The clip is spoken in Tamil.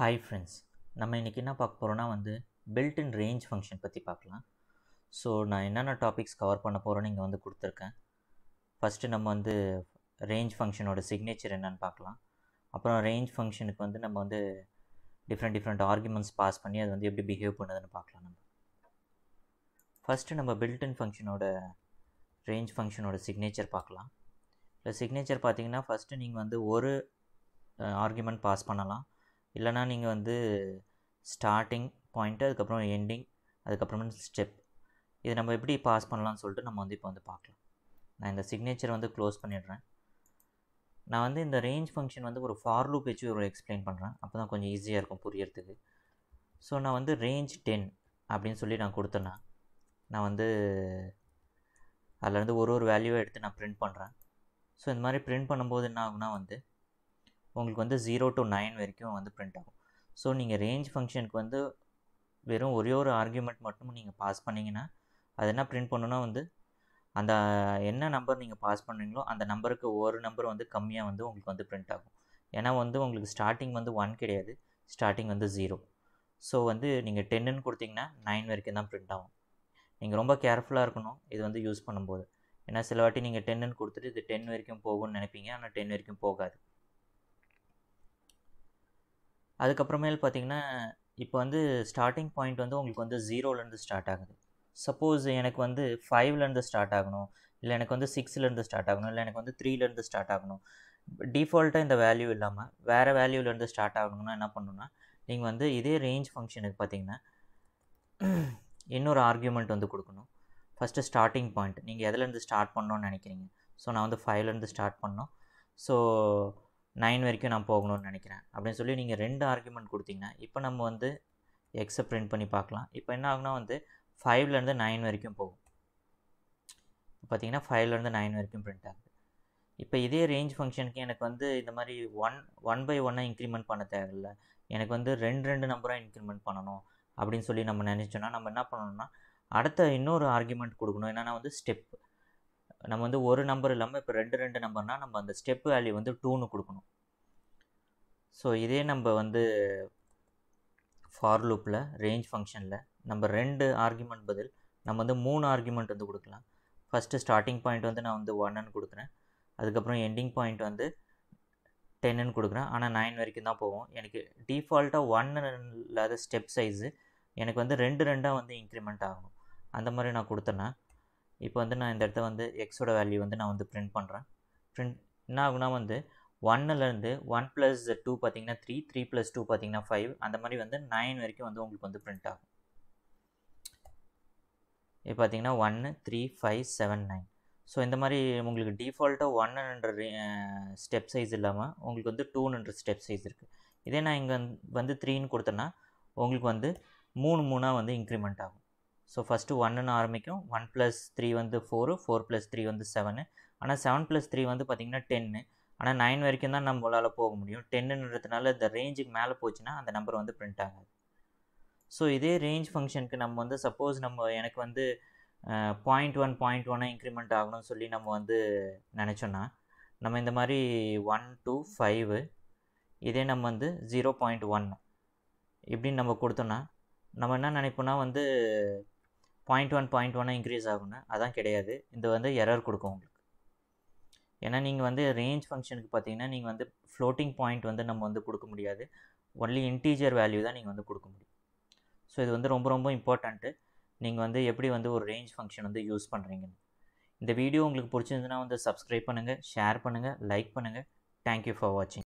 ஹாய் ஃப்ரெண்ட்ஸ், நம்ம இன்றைக்கி என்ன பார்க்க போகிறோன்னா பில்ட் இன் ரேஞ்ச் ஃபங்க்ஷன் பற்றி பார்க்கலாம். ஸோ நான் என்னென்ன டாபிக்ஸ் கவர் பண்ண போகிறோன்னு இங்கே கொடுத்துருக்கேன். ஃபஸ்ட்டு நம்ம ரேஞ்ச் ஃபங்க்ஷனோட சிக்னேச்சர் என்னென்னு பார்க்கலாம். அப்புறம் ரேஞ்ச் ஃபங்க்ஷனுக்கு நம்ம டிஃப்ரெண்ட் ஆர்குமெண்ட்ஸ் பாஸ் பண்ணி அது எப்படி பிஹேவ் பண்ணுதுன்னு பார்க்கலாம். நம்ம ஃபஸ்ட்டு நம்ம பில்ட் இன் ஃபங்க்ஷனோட ரேஞ்ச் ஃபங்க்ஷனோட சிக்னேச்சர் பார்க்கலாம். இந்த சிக்னேச்சர் பார்த்தீங்கன்னா ஃபஸ்ட்டு நீங்கள் ஒரு ஆர்குமெண்ட் பாஸ் பண்ணலாம். இல்லைனா நீங்கள் ஸ்டார்டிங் பாயிண்ட்டு, அதுக்கப்புறம் எண்டிங், அதுக்கப்புறமா ஸ்டெப், இது நம்ம எப்படி பாஸ் பண்ணலாம்னு சொல்லிட்டு நம்ம இப்போ பார்க்கலாம். நான் இந்த சிக்னேச்சர் க்ளோஸ் பண்ணிடுறேன். நான் இந்த ரேஞ்ச் ஃபங்க்ஷன் ஒரு ஃபார் லூப் வச்சு எக்ஸ்பிளைன் பண்ணுறேன். அப்போ தான் கொஞ்சம் ஈஸியாக இருக்கும் புரியறதுக்கு. ஸோ நான் ரேஞ்ச் 10 அப்படின்னு சொல்லி நான் கொடுத்தேன்னா, நான் அதில் ஒரு வேல்யூவை எடுத்து நான் பிரிண்ட் பண்ணுறேன். ஸோ இந்த மாதிரி பிரிண்ட் பண்ணும்போது என்ன ஆகுனா உங்களுக்கு 0 to 9 வரைக்கும் பிரிண்ட் ஆகும். ஸோ நீங்கள் ரேஞ்ச் ஃபங்க்ஷனுக்கு வெறும் ஒரே ஒரு ஆர்குமெண்ட் மட்டும் நீங்கள் பாஸ் பண்ணிங்கன்னா அது என்ன பிரிண்ட் பண்ணுன்னா அந்த என்ன நம்பர் நீங்கள் பாஸ் பண்ணுறீங்களோ அந்த நம்பருக்கு ஒரு நம்பர் கம்மியாக உங்களுக்கு பிரிண்ட் ஆகும். ஏன்னா உங்களுக்கு ஸ்டார்டிங் 1 கிடையாது, ஸ்டார்டிங் 0. ஸோ நீங்கள் 10ன்னு கொடுத்தீங்கன்னா 9 வரைக்கும் தான் பிரிண்ட் ஆகும். நீங்கள் ரொம்ப கேர்ஃபுல்லாக இருக்கணும் இது யூஸ் பண்ணும்போது. ஏன்னா சில வாட்டி நீங்கள் 10ன்னு கொடுத்துட்டு இது 10 வரைக்கும் போகும்னு நினைப்பீங்க, ஆனால் 10 வரைக்கும் போகாது. அதுக்கப்புறமேல் பார்த்தீங்கன்னா இப்போ ஸ்டார்டிங் பாயிண்ட் உங்களுக்கு 0லேருந்து ஸ்டார்ட் ஆகுது. சப்போஸ் எனக்கு 5லேருந்து ஸ்டார்ட் ஆகணும், இல்லை எனக்கு 6லேருந்து ஸ்டார்ட் ஆகணும், இல்லை எனக்கு 3லேருந்து ஸ்டார்ட் ஆகணும். டிஃபால்ட்டாக இந்த வேல்யூ இல்லாமல் வேறு வேல்யூலேருந்து ஸ்டார்ட் ஆகணும்னா என்ன பண்ணணுன்னா, நீங்கள் இதே ரேஞ்ச் ஃபங்க்ஷனுக்கு பார்த்தீங்கன்னா இன்னொரு ஆர்கியூமெண்ட் கொடுக்கணும். ஃபஸ்ட்டு ஸ்டார்டிங் பாயிண்ட் நீங்கள் எதுலேருந்து ஸ்டார்ட் பண்ணணும்னு நினைக்கிறீங்க. ஸோ நான் 5லேருந்து ஸ்டார்ட் பண்ணோம், ஸோ 9 வரைக்கும் நான் போகணும்னு நினைக்கிறேன் அப்படின்னு சொல்லி நீங்கள் 2 ஆர்குமெண்ட் கொடுத்தீங்கன்னா இப்போ நம்ம எக்ஸை பிரிண்ட் பண்ணி பார்க்கலாம். இப்போ என்ன ஆகுனா 5லேருந்து 9 வரைக்கும் போகும். பார்த்தீங்கன்னா 5லேருந்து 9 வரைக்கும் பிரிண்ட் ஆகுது. இப்போ இதே ரேஞ்ச் ஃபங்க்ஷனுக்கு எனக்கு இந்த மாதிரி ஒன் பை ஒன்னாக இன்க்ரிமெண்ட் பண்ண தேவையில்லை. எனக்கு ரெண்டு நம்பராக இன்க்ரிமெண்ட் பண்ணணும் அப்படின்னு சொல்லி நம்ம நினச்சோன்னா நம்ம என்ன பண்ணணும்னா அடுத்த இன்னொரு ஆர்குமெண்ட் கொடுக்கணும். என்னென்னா ஸ்டெப். நம்ம ஒரு நம்பர் இல்லாமல் இப்போ ரெண்டு நம்பர்னால் நம்ம அந்த ஸ்டெப் வேல்யூ 2ன்னு கொடுக்கணும். ஸோ இதே நம்ம ஃபார் லூப்பில் ரேஞ்ச் ஃபங்க்ஷனில் நம்ம 2 ஆர்குமெண்ட் பதில் நம்ம 3 ஆர்குமெண்ட் கொடுக்கலாம். ஃபஸ்ட்டு ஸ்டார்டிங் பாயிண்ட் நான் 1ன்னு கொடுக்குறேன். அதுக்கப்புறம் எண்டிங் பாயிண்ட் 10ன்னு கொடுக்குறேன். ஆனால் 9 வரைக்கும் தான் போகும். எனக்கு டிஃபால்ட்டாக 1 இல்லாத ஸ்டெப் சைஸு எனக்கு ரெண்டாக இன்க்ரிமெண்ட் ஆகணும். அந்த மாதிரி நான் கொடுத்தேன்னா இப்போ நான் இந்த இடத்த எக்ஸோட வேல்யூ நான் பிரிண்ட் பண்ணுறேன். பிரிண்ட் என்ன ஆகுனா 1லேருந்து 1 + 2 பார்த்தீங்கன்னா 3, 3 + 2 பார்த்தீங்கன்னா 5, அந்த மாதிரி 9 வரைக்கும் உங்களுக்கு பிரிண்ட் ஆகும். இப்போ பார்த்தீங்கன்னா 1, 3, 5, 7, 9. ஸோ இந்த மாதிரி உங்களுக்கு டிஃபால்ட்டாக 1ன்ற ஸ்டெப் சைஸ் இல்லாமல் உங்களுக்கு 2ன்ற ஸ்டெப் சைஸ் இருக்குது. இதே நான் இங்கே 3ன்னு கொடுத்தேன்னா உங்களுக்கு 3 இன்க்ரிமெண்ட் ஆகும். ஸோ ஃபஸ்ட்டு 1ன்னு ஆரம்பிக்கும். 1 + 3 4, 4 + 3 7. ஆனால் 7 + 3 பார்த்தீங்கன்னா 10. ஆனால் 9 வரைக்கும் தான் நம்மளால் போக முடியும். 10ன்றதுனால இந்த ரேஞ்சுக்கு மேலே போச்சுன்னா அந்த நம்பர் பிரிண்ட் ஆகாது. ஸோ இதே ரேஞ்ச் ஃபங்க்ஷனுக்கு நம்ம சப்போஸ் நம்ம எனக்கு 0.1 இன்க்ரிமெண்ட் ஆகணும்னு சொல்லி நம்ம நினச்சோன்னா நம்ம இந்த மாதிரி 1 to 5 இதே நம்ம 0.1 இப்படின்னு நம்ம கொடுத்தோன்னா நம்ம என்ன நினைப்போன்னா 0.1 இன்க்ரீஸ் ஆகும்னு. அதான் கிடையாது, இந்த எரர் கொடுக்கும் உங்களுக்கு. ஏன்னா நீங்கள் ரேஞ்ச் ஃபங்க்ஷனுக்கு பார்த்தீங்கன்னா நீங்கள் ஃப்ளோட்டிங் பாயிண்ட் நம்ம கொடுக்க முடியாது. ஒன்லி இன்டீஜர் வேல்யூ தான் நீங்கள் கொடுக்க முடியும். ஸோ இது ரொம்ப இம்பார்ட்டண்ட்டு. நீங்கள் எப்படி ஒரு ரேஞ்ச் ஃபங்க்ஷன் யூஸ் பண்ணுறீங்கன்னு. இந்த வீடியோ உங்களுக்கு பிடிச்சிருந்துன்னா சப்ஸ்கிரைப் பண்ணுங்கள், ஷேர் பண்ணுங்கள், லைக் பண்ணுங்கள். தேங்க்யூ ஃபார் வாட்சிங்.